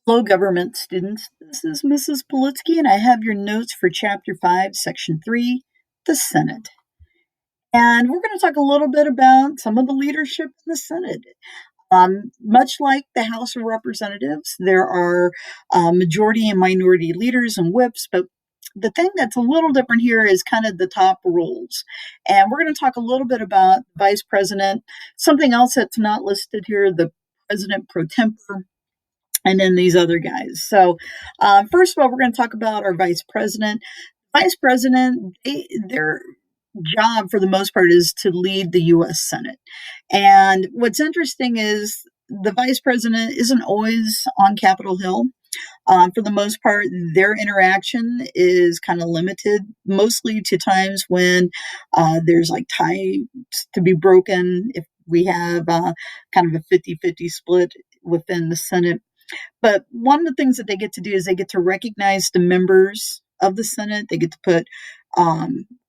Hello, government students. This is Mrs. Politsky, and I have your notes for Chapter 5, Section 3, the Senate. And we're going to talk a little bit about some of the leadership in the Senate. Much like the House of Representatives, there are majority and minority leaders and whips, but the thing that's a little different here is kind of the top roles. And we're going to talk a little bit about Vice President, something else that's not listed here, the President pro tempore, and then these other guys. So, first of all, we're going to talk about our vice president. Vice president, their job for the most part is to lead the U.S. Senate. And what's interesting is the vice president isn't always on Capitol Hill. For the most part, their interaction is kind of limited, mostly to times when there's like ties to be broken. If we have kind of a 50-50 split within the Senate. But one of the things that they get to do is they get to recognize the members of the Senate. They get to put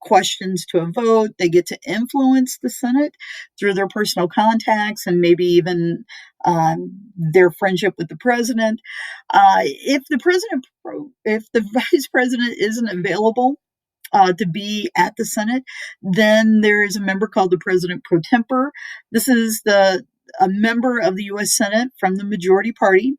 questions to a vote. They get to influence the Senate through their personal contacts and maybe even their friendship with the president. If the vice president isn't available to be at the Senate, then there is a member called the president pro tempore. This is a member of the U.S. Senate from the majority party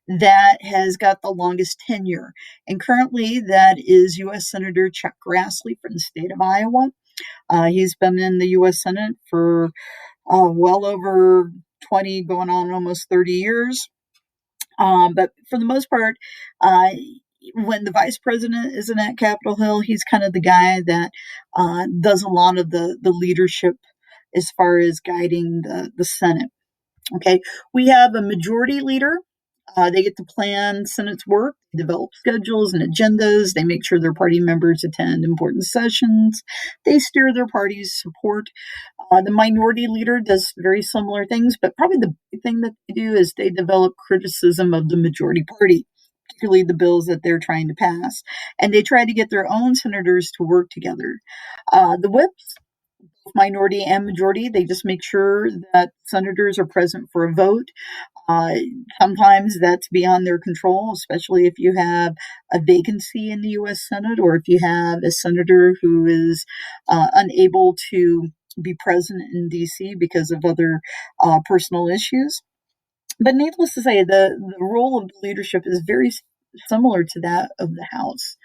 that has got the longest tenure. And currently, that is U.S. Senator Chuck Grassley from the state of Iowa. He's been in the U.S. Senate for well over 20, going on almost 30 years. But for the most part, when the vice president isn't at Capitol Hill, he's kind of the guy that does a lot of the leadership as far as guiding the Senate. Okay, we have a majority leader. They get to plan Senate's work, develop schedules and agendas. They make sure their party members attend important sessions. They steer their party's support. The minority leader does very similar things, but probably the big thing that they do is they develop criticism of the majority party, particularly the bills that they're trying to pass. And they try to get their own senators to work together. The whips, minority and majority, they just make sure that senators are present for a vote. Uh, Sometimes that's beyond their control, especially if you have a vacancy in the U.S. Senate or if you have a senator who is unable to be present in D.C. because of other personal issues. But needless to say, the role of leadership is very similar to that of the House.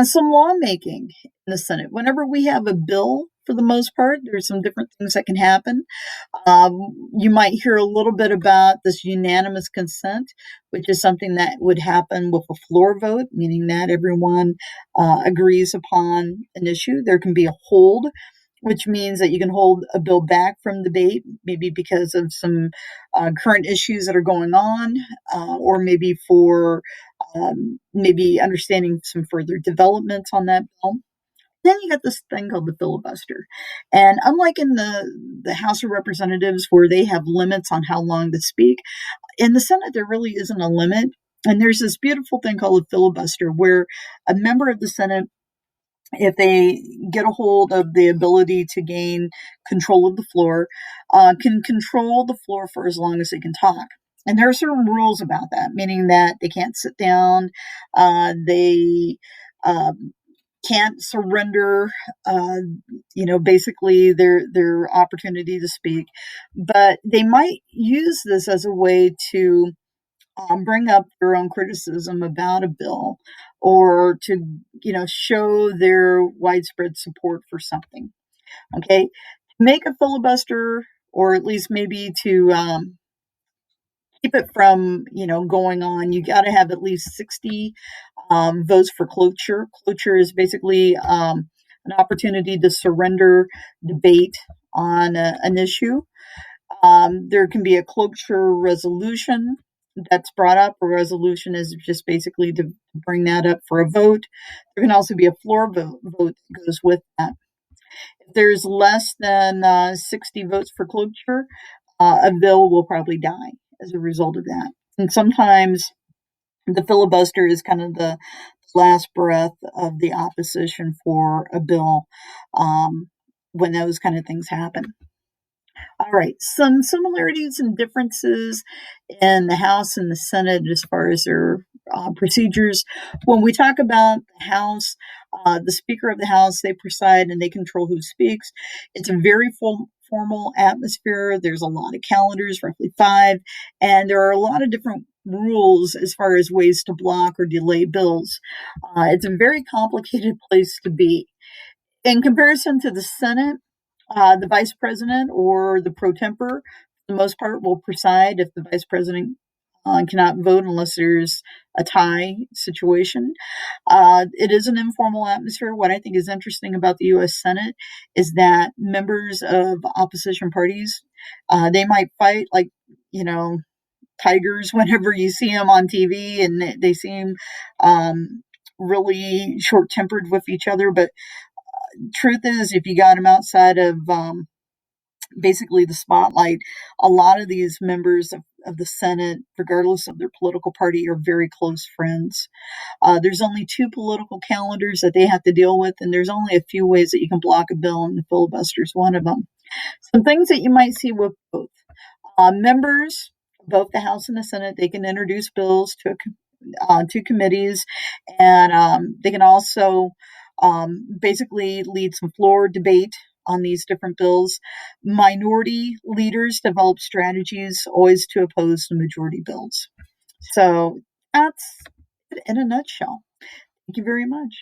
Some lawmaking in the Senate. Whenever we have a bill, for the most part, there's some different things that can happen. You might hear a little bit about this unanimous consent, which is something that would happen with a floor vote, meaning that everyone agrees upon an issue. There can be a hold, which means that you can hold a bill back from debate, maybe because of some current issues that are going on, or maybe for maybe understanding some further developments on that bill. Then you got this thing called the filibuster. And unlike in the House of Representatives, where they have limits on how long to speak, in the Senate, there really isn't a limit. And there's this beautiful thing called a filibuster, where a member of the Senate, if they get a hold of the ability to gain control of the floor, can control the floor for as long as they can talk. And there are certain rules about that, meaning that they can't sit down, they can't surrender, basically their opportunity to speak. But they might use this as a way to bring up their own criticism about a bill or to, show their widespread support for something. Okay. Make a filibuster, or at least maybe to keep it from, going on, you got to have at least 60 votes for cloture. Cloture is basically an opportunity to surrender debate on an issue. There can be a cloture resolution that's brought up. A resolution is just basically to bring that up for a vote. There can also be a floor vote that goes with that. If there's less than 60 votes for cloture, a bill will probably die as a result of that. And sometimes the filibuster is kind of the last breath of the opposition for a bill when those kind of things happen. All right, some similarities and differences in the House and the Senate as far as their procedures. When we talk about the House, the Speaker of the House, they preside and they control who speaks. It's a very formal atmosphere. There's a lot of calendars, roughly five, and there are a lot of different rules as far as ways to block or delay bills. It's a very complicated place to be. In comparison to the Senate, the vice president or the pro tempore, for the most part, will preside if the vice president cannot vote unless there's a tie situation. It is an informal atmosphere. What I think is interesting about the U.S. Senate is that members of opposition parties, they might fight like, you know, tigers whenever you see them on TV, and they seem really short tempered with each other. But truth is, if you got them outside of basically the spotlight, a lot of these members of the Senate, regardless of their political party, are very close friends. There's only two political calendars that they have to deal with, and there's only a few ways that you can block a bill, and the filibuster is one of them. Some things that you might see with both members, both the House and the Senate, they can introduce bills to committees, and they can also basically lead some floor debate on these different bills. Minority leaders develop strategies always to oppose the majority bills. So that's it in a nutshell. Thank you very much.